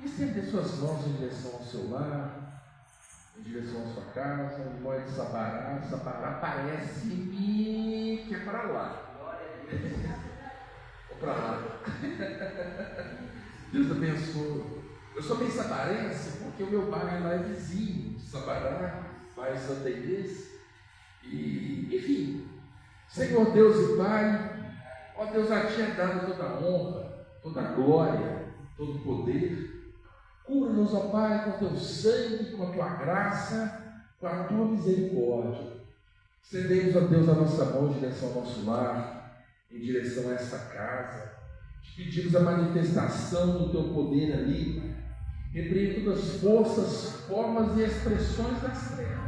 Estende suas mãos em direção ao seu lar, em direção à sua casa, em voz de Sabará. Sabará parece-me que é para lá. Ou para lá. Deus abençoe. Eu sou bem sabarense porque o meu bairro lá é vizinho de Sabará, bairro Santa Inês. E, enfim, Senhor Deus e Pai, ó Deus, a Ti é dada toda a honra, toda a glória, todo o poder. Cura-nos, ó Pai, com o Teu sangue, com a Tua graça, com a Tua misericórdia. Estendemos, ó Deus, a nossa mão em direção ao nosso lar, em direção a essa casa. Te pedimos a manifestação do Teu poder ali, Pai. Repreende todas as forças, formas e expressões das trevas.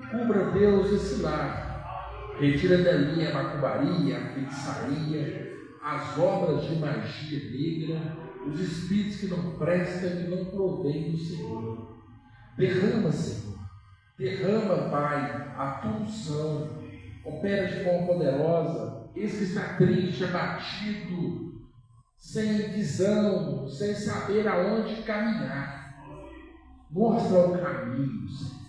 Cubra, Deus, esse lar. Retira dali a macumbaria, a feitiçaria, as obras de magia negra, os espíritos que não prestam e não provêm do Senhor. Derrama, Senhor. Derrama, Pai, a tua unção. Opera de forma poderosa. Esse que está triste, abatido, sem visão, sem saber aonde caminhar. Mostra o caminho, Senhor.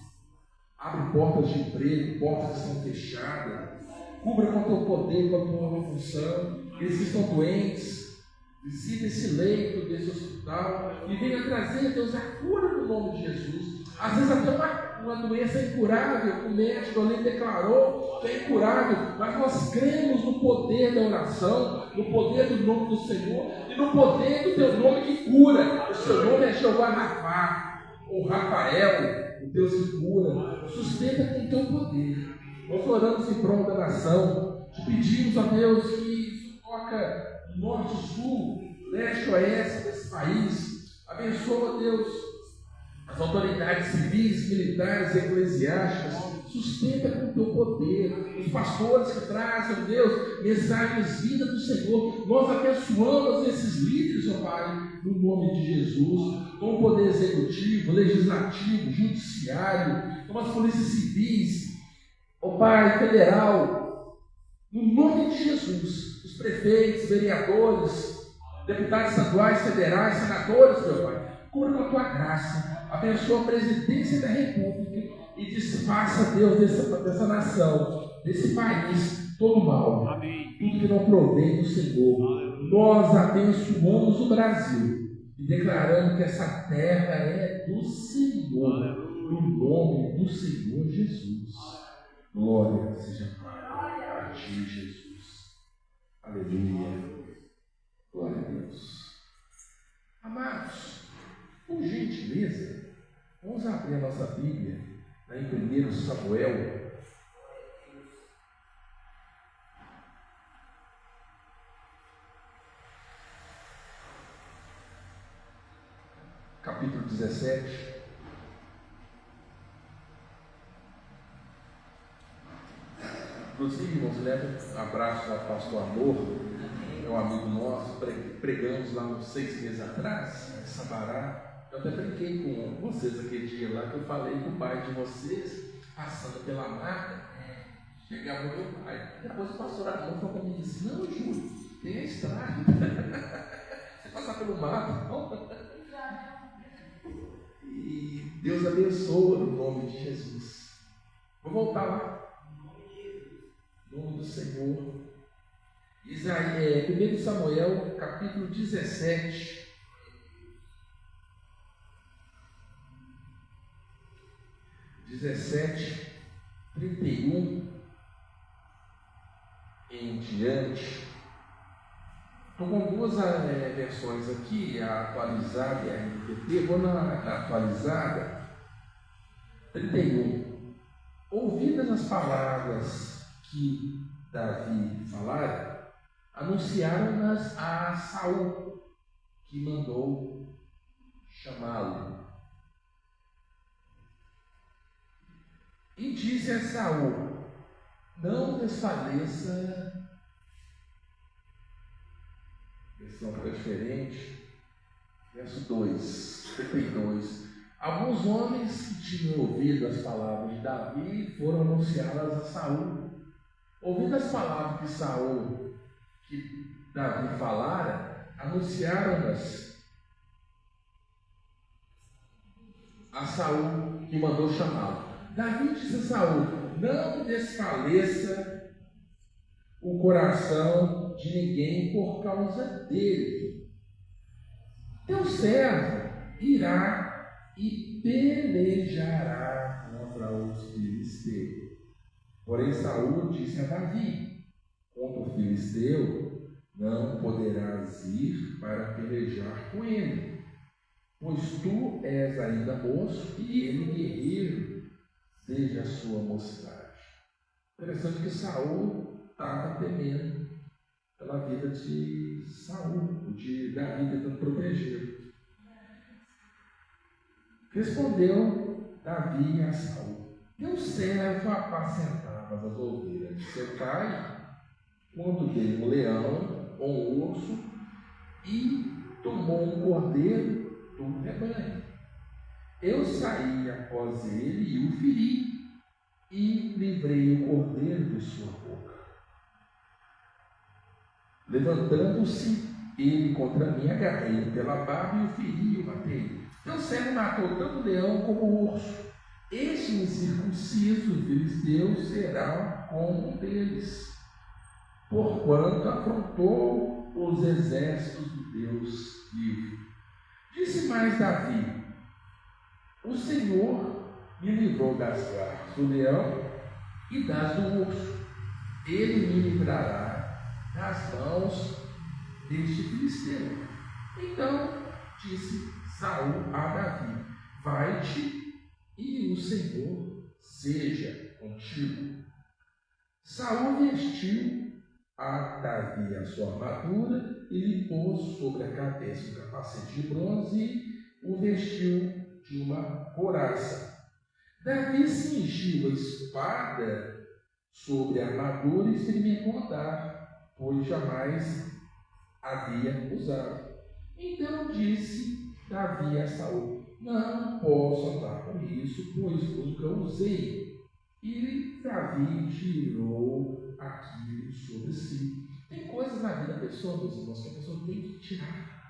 Abre portas de emprego, portas que estão fechadas. Cubra com o teu poder, com a tua função. Eles que estão doentes, visita esse leito desse hospital e venha trazer, Deus, a cura no nome de Jesus. Às vezes até uma doença incurável, o médico ali declarou que é incurável, mas nós cremos no poder da oração, no poder do nome do Senhor e no poder do teu nome que cura. O seu nome é Jeová Rafá, ou Rafael, o Deus que cura. Sustenta com o teu poder. Nós oramos em prol da nação, te pedimos, ó Deus, que toca norte, sul, leste, oeste desse país. Abençoa, Deus, as autoridades civis, militares, eclesiásticas. Sustenta com o teu poder os pastores que trazem, Deus, mensagens vindas do Senhor. Nós abençoamos esses líderes, ó Pai, no nome de Jesus, com o poder executivo, legislativo, judiciário, com as polícias civis, ó Pai, federal, no nome de Jesus. Os prefeitos, vereadores, deputados estaduais, federais, senadores, meu Pai, cura com a tua graça, abençoa a presidência da República e desfaça, Deus, dessa nação, desse país, todo mal. Amém. Tudo que não provém do Senhor. Aleluia. Nós abençoamos o Brasil e declaramos que essa terra é do Senhor, no nome do Senhor Jesus. Glória seja a Ti, Jesus. Aleluia. Glória a Deus. Amados, por gentileza, vamos abrir a nossa Bíblia em 1 Samuel. Capítulo 17. Inclusive, irmãos, leva um abraço ao pastor Amor, é um amigo nosso, pregamos lá uns 6 meses atrás, em Sabará. Eu até brinquei com vocês aquele dia lá, que eu falei com o pai de vocês, passando pela mata, chegava o meu pai. Depois o pastor Amor falou para mim, disse, não, Júlio, tem a estrada. Você passar pelo mato, não? E Deus abençoa no nome de Jesus. Vou voltar lá. Nome do Senhor. 1 Samuel, capítulo 17. (17, 31 em diante. Estou com duas versões aqui, a atualizada e a NVT. Vou na atualizada. 31. Ouvidas as palavras que Davi falara, anunciaram-nas a Saul, que mandou chamá-lo. E disse a Saul, não desfaleça, versão foi diferente, verso 2, 32. Alguns homens que tinham ouvido as palavras de Davi foram anunciá-las a Saul. Ouvindo as palavras de Saul, que Davi falara, anunciaram-nas Saul e mandou chamá-lo. Davi disse a Saul: não desfaleça o coração de ninguém por causa dele. Teu servo irá e pelejará contra os filisteus. Porém Saul disse a Davi: contra o filisteu não poderás ir para pelejar com ele, pois tu és ainda moço e ele guerreiro desde a sua mocidade. Interessante que Saul estava temendo pela vida de Saul, de Davi tentando protegê-lo. Respondeu Davi a Saul: teu servo apacentava as ovelhas de seu pai, quando veio um leão ou um urso e tomou um cordeiro do rebanho. Eu saí após ele e o feri, e livrei o cordeiro de sua boca. Levantando-se ele contra mim, agarrei-o pela barba e o feri e o matei. Teu servo matou tanto o leão como o urso. Este incircunciso filisteu será como um deles, porquanto afrontou os exércitos do Deus vivo. Disse mais Davi: o Senhor me livrou das garras do leão e das do urso. Ele me livrará das mãos deste filisteu. Então disse Saul a Davi: vai-te e o Senhor seja contigo. Saul vestiu a Davi a sua armadura e lhe pôs sobre a cabeça um capacete de bronze e o vestiu de uma couraça. Davi cingiu a espada sobre a armadura e experimentou andar, pois jamais havia usado. Então disse Davi a Saul: não posso andar com isso, pois nunca usei. E Davi tirou aquilo sobre si. Tem coisas na vida da pessoa, meus irmãos, que a pessoa tem que tirar.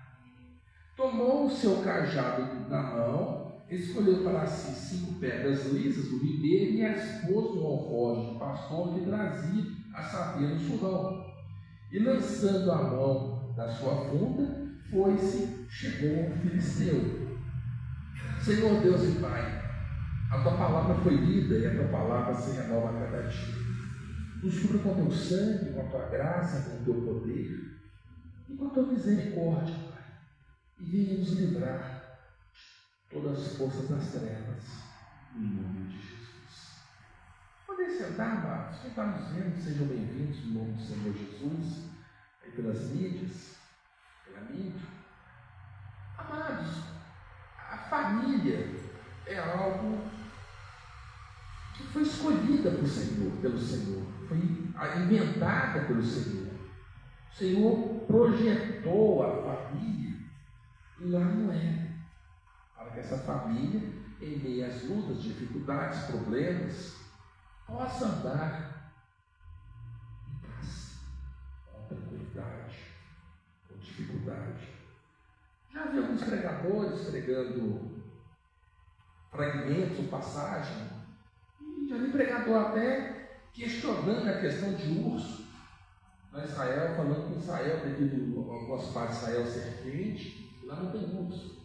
Tomou o seu cajado na mão, escolheu para si 5 pedras lisas do ribeiro e as pôs no alforje de pastor que trazia a saber no surrão. E lançando a mão da sua funda, foi-se, chegou ao filisteu. Senhor Deus e Pai, a tua palavra foi lida e a tua palavra se renova a cada dia. Nos cubra com teu sangue, com a tua graça, com o teu poder e com a tua misericórdia, Pai. E venha nos livrar de todas as forças das trevas, no nome de Jesus. Podem sentar, amados. Quem está nos vendo, sejam bem-vindos no nome do Senhor Jesus, aí pelas mídias, pela mídia. Amados, a família é algo que foi escolhida pelo Senhor, foi inventada pelo Senhor. O Senhor projetou a família lá no Éden, para que essa família, em meio às lutas, dificuldades, problemas, possa andar em paz, com tranquilidade, com dificuldade. Já vi alguns pregadores pregando fragmentos ou passagem, e já vi pregador até questionando a questão de urso na Israel, falando que Israel, devido a algumas partes de Israel ser quente, lá não tem urso.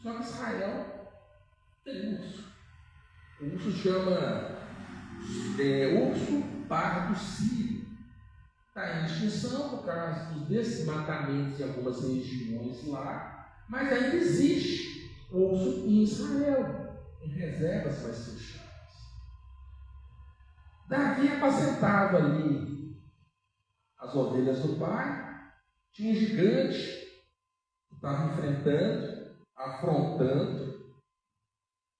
Só que Israel tem urso. O urso chama urso pardo sírio. Está em extinção por causa dos desmatamentos em algumas regiões lá, mas ainda existe urso em Israel, em reservas mais fechadas. Davi apacentava ali as ovelhas do pai, tinha um gigante que estava enfrentando, afrontando,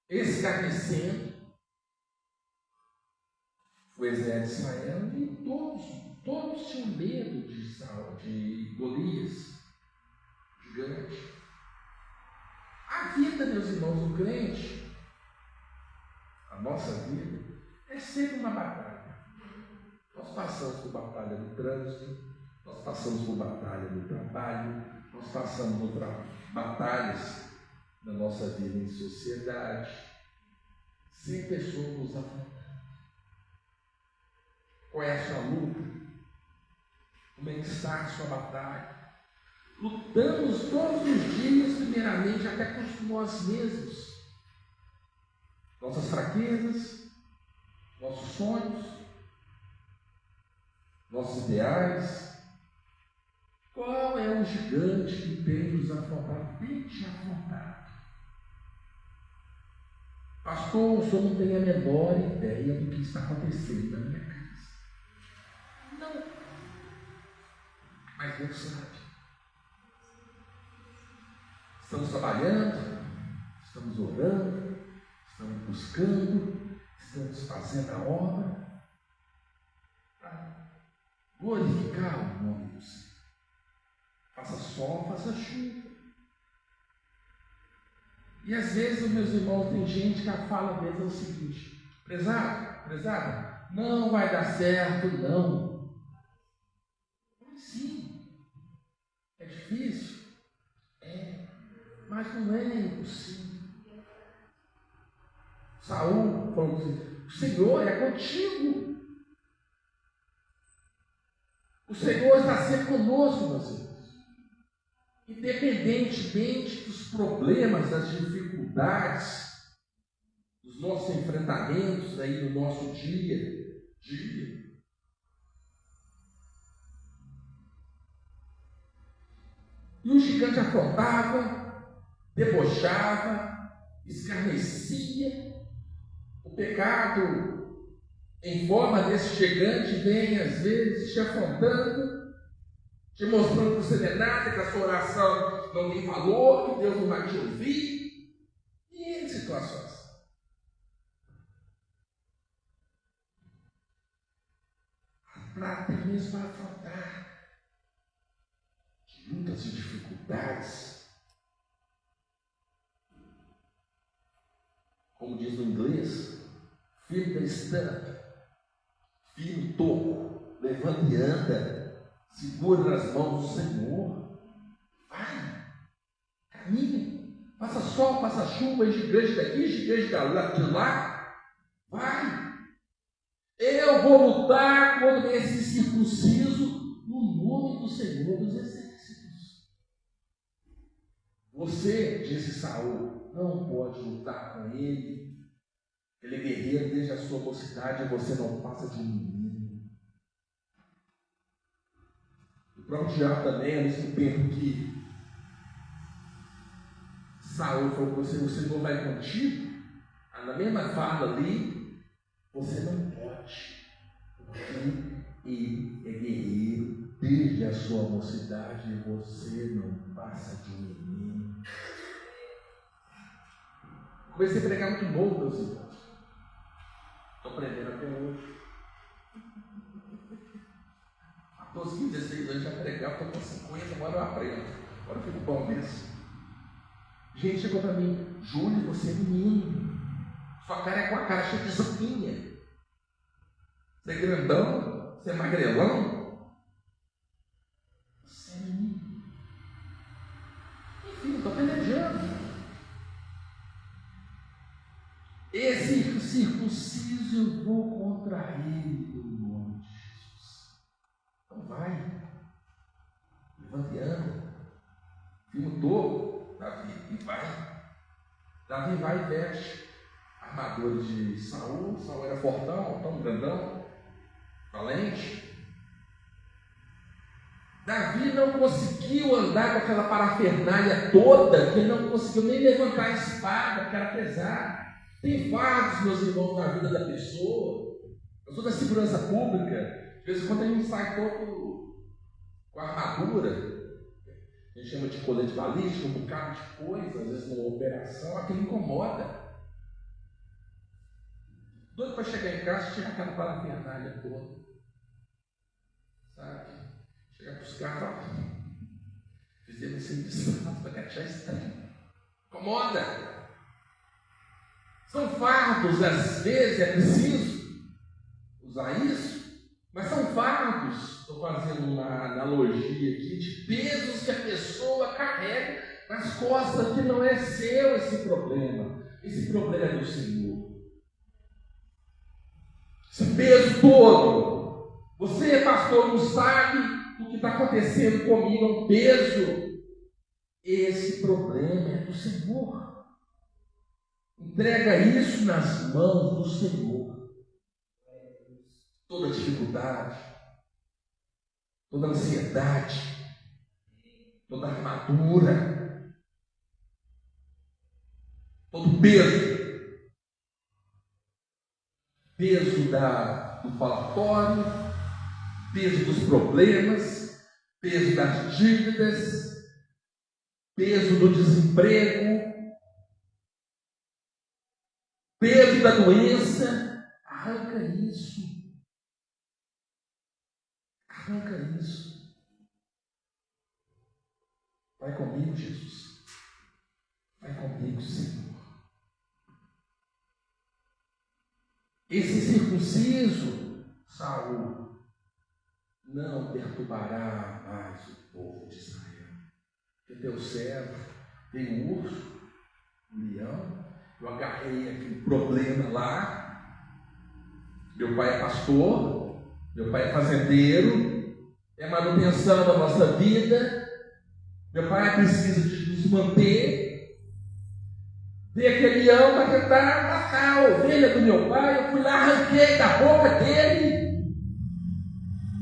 escarnecendo o exército de Israel, e todos tinham medo de Golias, gigante. A vida, meus irmãos, do crente, a nossa vida, é sempre uma batalha. Nós passamos por batalha no trânsito, nós passamos por batalha no trabalho, nós passamos por batalhas na nossa vida em sociedade, sem pessoas nos afrontando. Qual é a sua luta? Como é que está a sua batalha? Lutamos todos os dias, primeiramente, até contra nós mesmos. Nossas fraquezas, nossos sonhos, nossos ideais. Qual é o gigante que tem nos afrontado? Tem te afrontado. Pastor, o senhor não tem a menor ideia do que está acontecendo na minha casa. Não. Mas Deus sabe. Estamos trabalhando, estamos orando, estamos buscando, estamos fazendo a obra para glorificar o nome do Senhor. Faça sol, faça chuva. E às vezes, meus irmãos, tem gente que a fala deles é o seguinte: prezado, não vai dar certo, não. Sim, é difícil, mas não é impossível. Saul falou assim: o Senhor é contigo. O Senhor está sempre conosco, meus irmãos. Independentemente dos problemas, das dificuldades, dos nossos enfrentamentos aí no nosso dia a dia. E o gigante afrontava, debochava, escarnecia. O pecado, em forma desse gigante, vem às vezes te afrontando, te mostrando que você não é nada, que a sua oração não tem valor, que Deus não vai te ouvir. E em situações. Até mesmo para afrontar lutas e dificuldades. Como diz no inglês, firme da estampa, firme toco, levanta e anda. Segura nas mãos do Senhor. Vai, caminha. Faça sol, faça chuva, gigante daqui, gigante de lá. Vai. Eu vou lutar contra esse circunciso no nome do Senhor dos Exércitos. Você, disse Saul, não pode lutar com ele. Ele é guerreiro desde a sua mocidade e você não passa de um menino. O próprio diabo também, ao mesmo tempo que Saul falou com você, o Senhor vai contigo, na mesma fala ali, você não pode, porque ele é guerreiro desde a sua mocidade e você não passa de um menino. Comecei a pregar muito novo, meus irmãos. Estou aprendendo até hoje. 12, 15, 16 anos já pregava, estou com 50, agora eu aprendo. Agora eu fico bom nisso. Gente chegou para mim: Júlio, você é menino. Sua cara é com a cara cheia de zuquinha. Você é grandão? Você é magrelão? Você é menino. Enfim, estou pelejando. Esse circunciso eu vou contra ele no nome de Jesus. Então vai. Levanta e anda. Firma o topo, Davi, e vai. Davi vai e veste a armadura de Saul. Saul era fortão, tão grandão, valente. Davi não conseguiu andar com aquela parafernália toda, que ele não conseguiu nem levantar a espada, porque era pesada. Tem fardos, meus irmãos, na vida da pessoa. Eu sou da segurança pública. De vez em quando a gente sai todo com a armadura. A gente chama de colete balístico, um bocado de coisa, às vezes numa operação, aquilo incomoda. Doido para chegar em casa e tirar aquela parafernália toda. Sabe? Chegar para os caras, fizemos serviço para que achar estranho. Incomoda. São fardos, às vezes é preciso usar isso, mas são fardos, estou fazendo uma analogia aqui, de pesos que a pessoa carrega nas costas que não é seu esse problema. Esse problema é do Senhor. Esse peso todo. Você, pastor, não sabe o que está acontecendo comigo, é um peso. Esse problema é do Senhor. Entrega isso nas mãos do Senhor. Toda dificuldade, toda ansiedade, toda armadura, todo peso do falatório, peso dos problemas, peso das dívidas, peso do desemprego, peso da doença. Arranca isso. Arranca isso. Vai comigo, Jesus. Vai comigo, Senhor. Esse circunciso, Saul, não perturbará mais o povo de Israel. Porque teu servo tem um urso, um leão. Eu agarrei aquele problema lá. Meu pai é pastor, meu pai é fazendeiro, é manutenção da nossa vida. Meu pai precisa de nos manter. Veio aquele leão para tentar matar a ovelha do meu pai. Eu fui lá, arranquei da boca dele.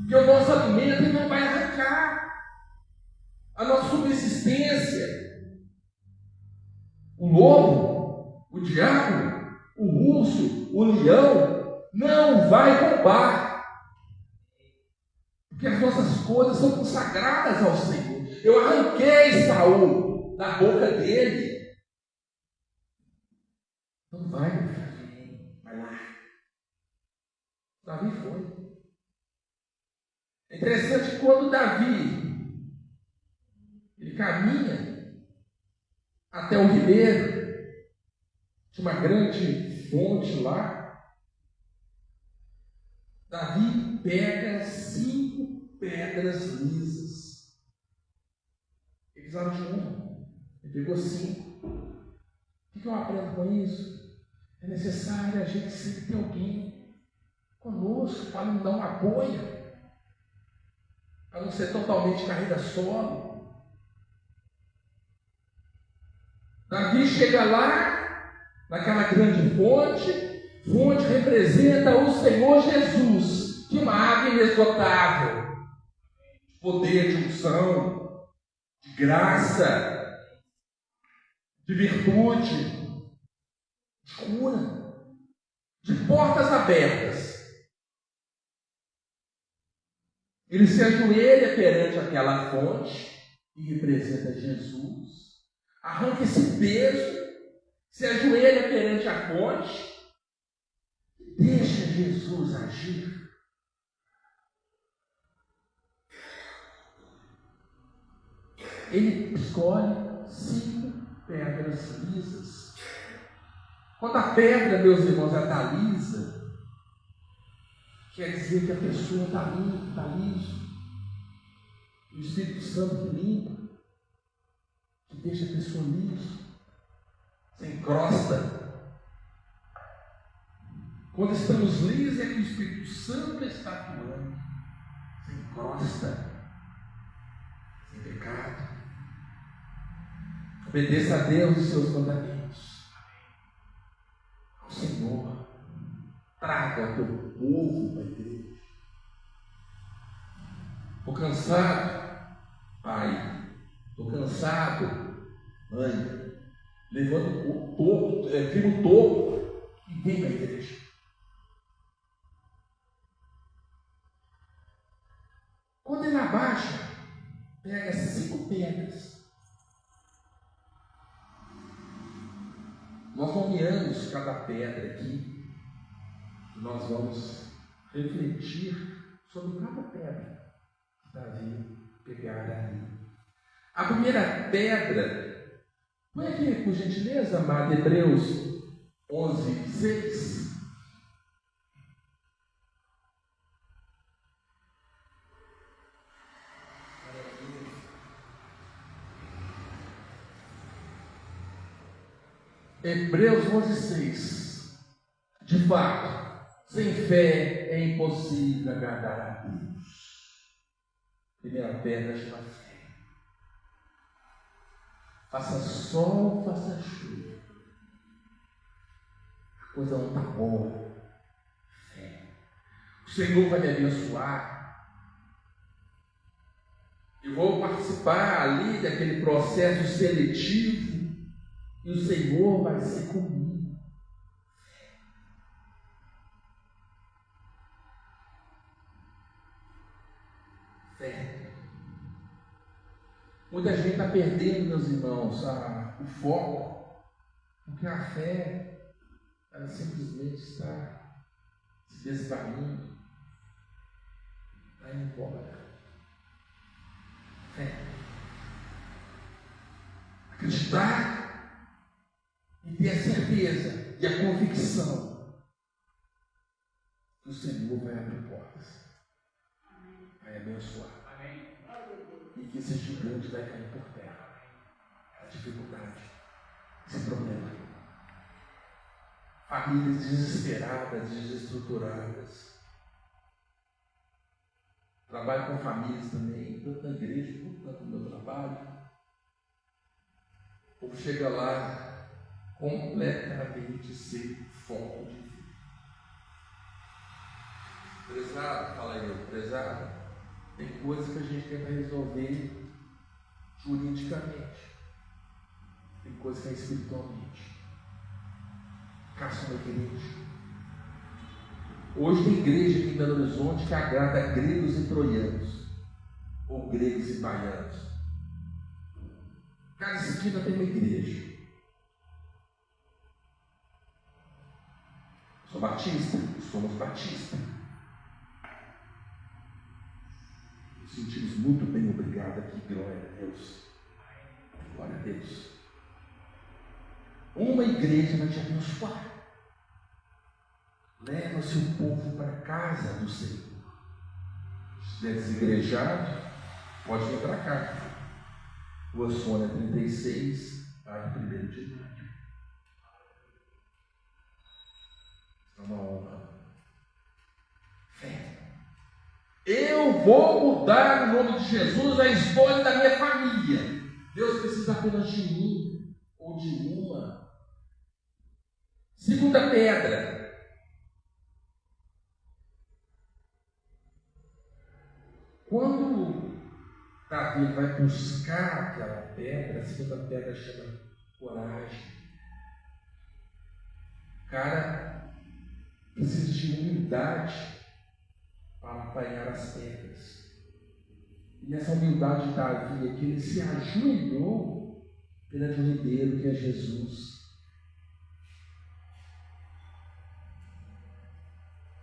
Que o nosso alimento ele não vai arrancar. A nossa subsistência. O lobo, o diabo, o urso, o leão não vai roubar. Porque as nossas coisas são consagradas ao Senhor. Eu arranquei Saul da boca dele. Não vai, meu filho. Vai lá. Davi foi. É interessante que quando Davi ele caminha até o ribeiro, tinha uma grande fonte lá. Davi pega 5 pedras lisas. Eles precisaram de uma. Ele pegou 5. O que eu aprendo com isso? É necessário a gente sempre ter alguém conosco para nos dar um apoio, para não ser totalmente carreira solo. Davi chega lá, naquela grande fonte. Fonte representa o Senhor Jesus, de uma água inesgotável, de poder, de unção, de graça, de virtude, de cura, de portas abertas. Ele se ajoelha perante aquela fonte e representa Jesus. Arranca esse peso, se ajoelha perante a fonte e deixa Jesus agir. Ele escolhe 5 pedras lisas. Quando a pedra, meus irmãos, está lisa, quer dizer que a pessoa está limpa, está liso. O Espírito Santo que limpa, que deixa a pessoa liso, sem crosta. Quando estamos lisos é que o Espírito Santo está atuando, sem crosta, sem pecado. Obedeça a Deus e seus mandamentos. Senhor, traga o teu povo para a igreja. Estou cansado, pai. Estou cansado, mãe. Levando o topo, firma o topo e vem para a igreja. Quando ele abaixa, pega 5 pedras. Nós nomeamos cada pedra aqui. E nós vamos refletir sobre cada pedra que Davi pegar ali. A primeira pedra, põe aqui, por gentileza, amado, Hebreus 11, 6. Hebreus 11:6. De fato, sem fé é impossível agradar a Deus. Primeira pedra chama fé. Faça sol, faça chuva. A coisa não está boa. Fé. O Senhor vai me abençoar. Eu vou participar ali daquele processo seletivo. E o Senhor vai ser comigo. Fé. Muita gente está perdendo, meus irmãos, o foco. Porque a fé, ela simplesmente está se desvaindo. Está indo embora. Fé. Acreditar e ter a certeza e a convicção que o Senhor vai abrir portas, vai abençoar, e que esse gigante vai cair por terra. A dificuldade, esse problema. Famílias desesperadas, desestruturadas. Trabalho com famílias também, tanto na igreja quanto no meu trabalho. O povo chega lá completamente sem foco de vida. Prezado, fala aí, meu prezado, tem coisas que a gente tenta resolver juridicamente, tem coisas que é espiritualmente. Caça uma igreja. Hoje tem igreja aqui em Belo Horizonte que agrada gregos e troianos, ou gregos e baianos. Cada esquina tem uma igreja. Sou batista, somos batistas. Nos sentimos muito bem, obrigado aqui, glória a Deus. Glória a Deus. Uma igreja vai te abençoar. Leva o seu povo para a casa do Senhor. Se estiver desigrejado, pode vir para cá. Rua Sônia 36, bairro 1º de Maio. É uma honra. Fé. Eu vou mudar o nome de Jesus a história da minha família. Deus precisa apenas de mim ou de uma. Segunda pedra. Quando Davi vai buscar aquela pedra, a segunda pedra chama coragem. O cara precisa de humildade para apanhar as pedras. E nessa humildade de Davi aqui, ele se ajoelhou perante o ribeiro que é Jesus.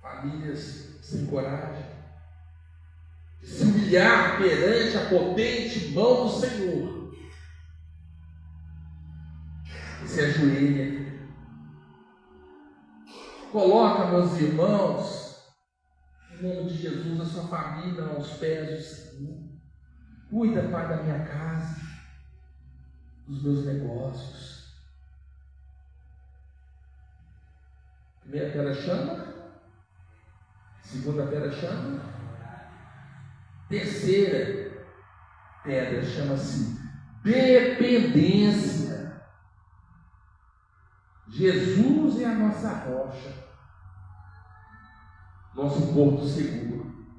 Famílias sem coragem de se humilhar perante a potente mão do Senhor. E se ajoelha. Coloca, meus irmãos, em nome de Jesus, a sua família aos pés do Senhor. Cuida, Pai, da minha casa, dos meus negócios. Primeira pedra chama. Segunda pedra chama. Terceira pedra chama-se dependência. Jesus é a nossa rocha, nosso porto seguro,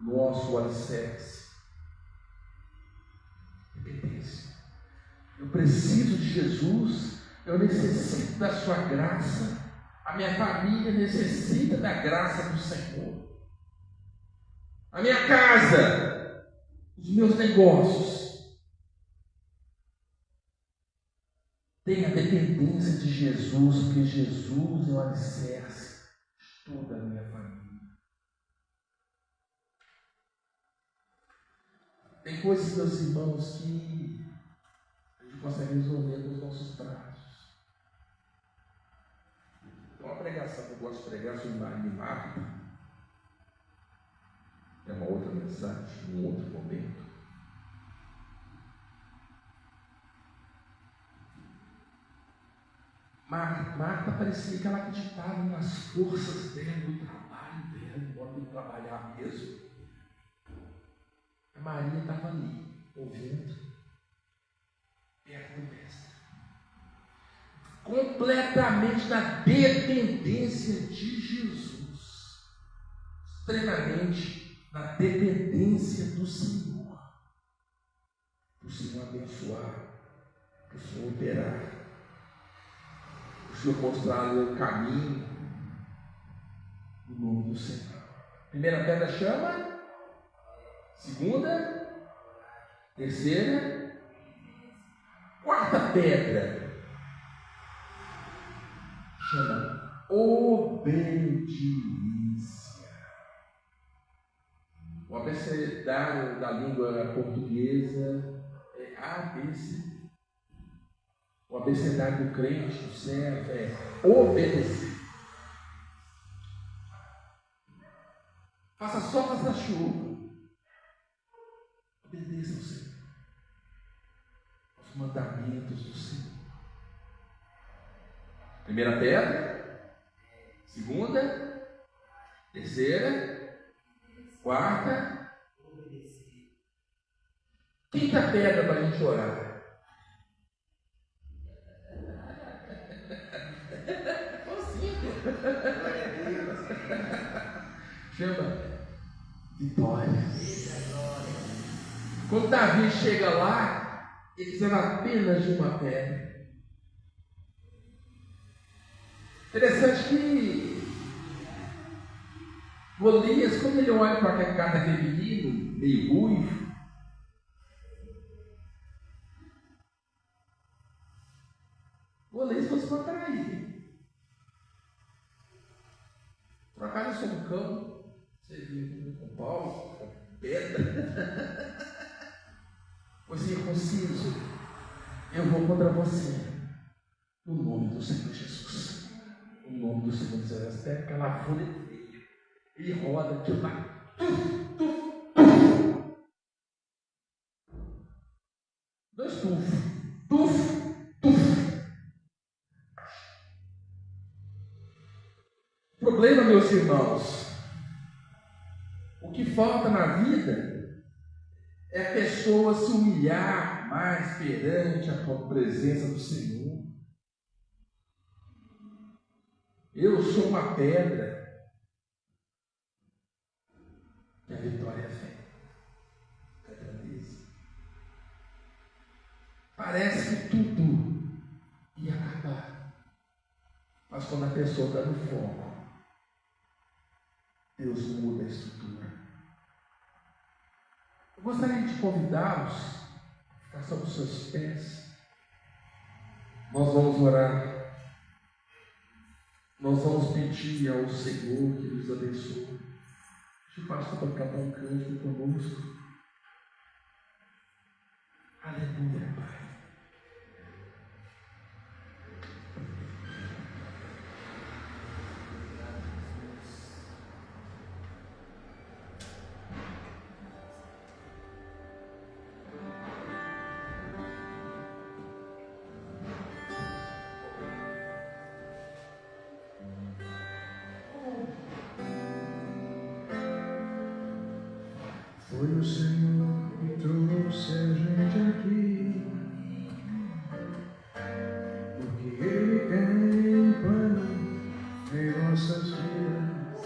nosso alicerce. Dependência. Eu preciso de Jesus, eu necessito da sua graça, a minha família necessita da graça do Senhor. A minha casa, os meus negócios, tem a dependência de Jesus, porque Jesus é o alicerce de toda a minha família. Tem coisas, meus irmãos, que a gente consegue resolver com os nossos braços. Tem uma pregação que eu gosto de pregar sobre animado. É uma outra mensagem, um outro momento. Marta parecia que ela acreditava nas forças dela, no trabalho dela, embora ele trabalhar mesmo. A Maria estava ali, ouvindo, perto do mestre, completamente na dependência de Jesus, extremamente na dependência do Senhor, para o Senhor abençoar, para o Senhor operar, para o Senhor mostrar o caminho, no nome do Senhor. Primeira pedra chama, segunda, terceira, quarta pedra chama obediência. O abecedário da língua portuguesa é ABC. O abecedário do crente, do servo, é obedecer. Faça sol, faça chuva. Obedeça ao Senhor, aos mandamentos do Senhor. Primeira pedra, segunda, terceira, quarta, quinta pedra para a gente orar. Chama vitória. Quando Davi chega lá, ele precisa apenas de uma pedra. Interessante que Golias, quando ele olha para aquele cara daquele menino, meio ruivo, Golias fosse contra ele. Por acaso eu sou um cão, você viu com pau, com pedra. Pois circunciso, eu vou contra você, no nome do Senhor Jesus. No nome do Senhor Jesus. Pega aquela folha dele, ele roda aquilo lá. Dois tufos. O problema, meus irmãos, o que falta na vida é a pessoa se humilhar mais perante a presença do Senhor. Eu sou uma pedra que a vitória vem, a grandeza. Parece que tudo ia acabar, mas quando a pessoa está no foco, Deus muda a estrutura. Eu gostaria de convidá-los a ficar sobre os seus pés. Nós vamos orar. Nós vamos pedir ao Senhor que nos abençoe. Deixa o pastor tocar um canto conosco. Aleluia, Pai. Foi o Senhor que trouxe a gente aqui, porque Ele tem plano em nossas vidas.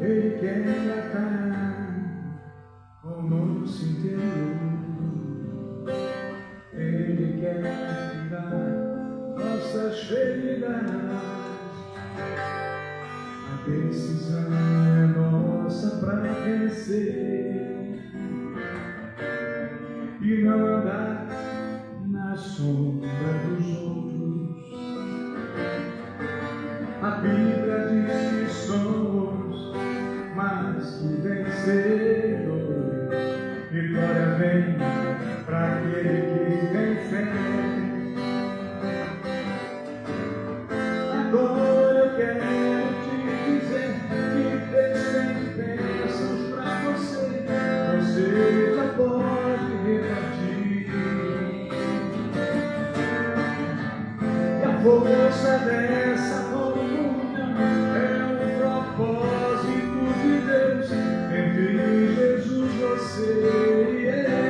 Ele quer tratar com o nosso interior. Ele quer tirar nossas feridas. A decisão é nossa para vencer e não andar na sombra dos outros. A Bíblia diz que somos mais que vencedores. Vitória vem para aquele que tem fé. Agora eu quero você já pode repartir. força dessa comunhão é um propósito de Deus entre Jesus, você e eu.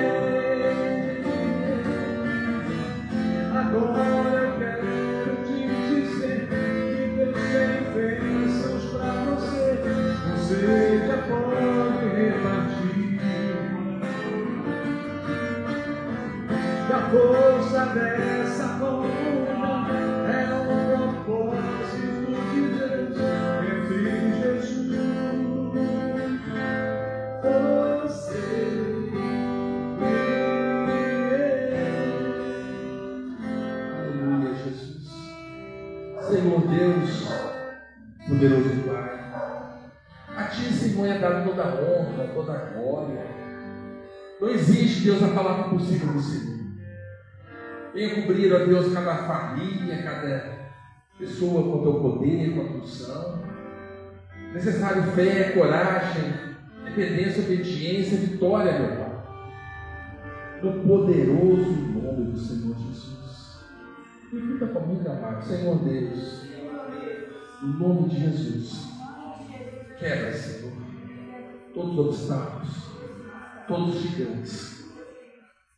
Agora eu quero te dizer que Deus tem bênçãos pra você. Você já pode repartir. E a força dessa comunhão é um propósito de Deus entre Jesus, você e eu. Aleluia, Jesus. Senhor Deus, poderoso Pai, a Ti, Senhor, é dada toda a honra, toda a glória. Não existe, Deus, a palavra impossível do Senhor. Venha cobrir, ó Deus, cada família, cada pessoa com Teu poder, com a Tua unção. Necessário fé, coragem, dependência, obediência, vitória, meu Pai. No poderoso nome do Senhor Jesus. Repita comigo, amado. Senhor Deus, no nome de Jesus, quebra, Senhor, todos os obstáculos, todos os gigantes,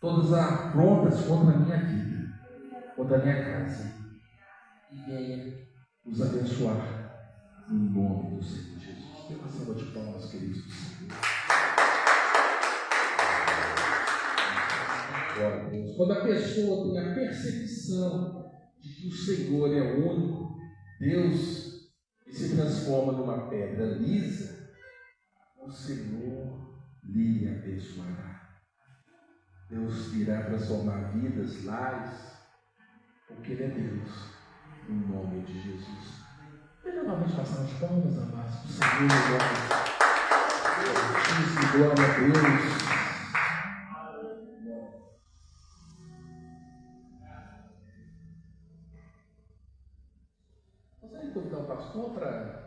todas as afrontas contra a minha vida, contra a minha casa, e venha nos abençoar no nome do Senhor Jesus. Dê uma salva de palmas, queridos do Senhor. Glória a Deus. Quando a pessoa tem a percepção de que o Senhor é o único Deus e se transforma numa pedra lisa, o Senhor lhe abençoará. Deus irá transformar vidas, lares, porque Ele é Deus, em nome de Jesus. E novamente passar as palmas, amados, para o Senhor, glória a Deus. Gostaria de convidar o pastor para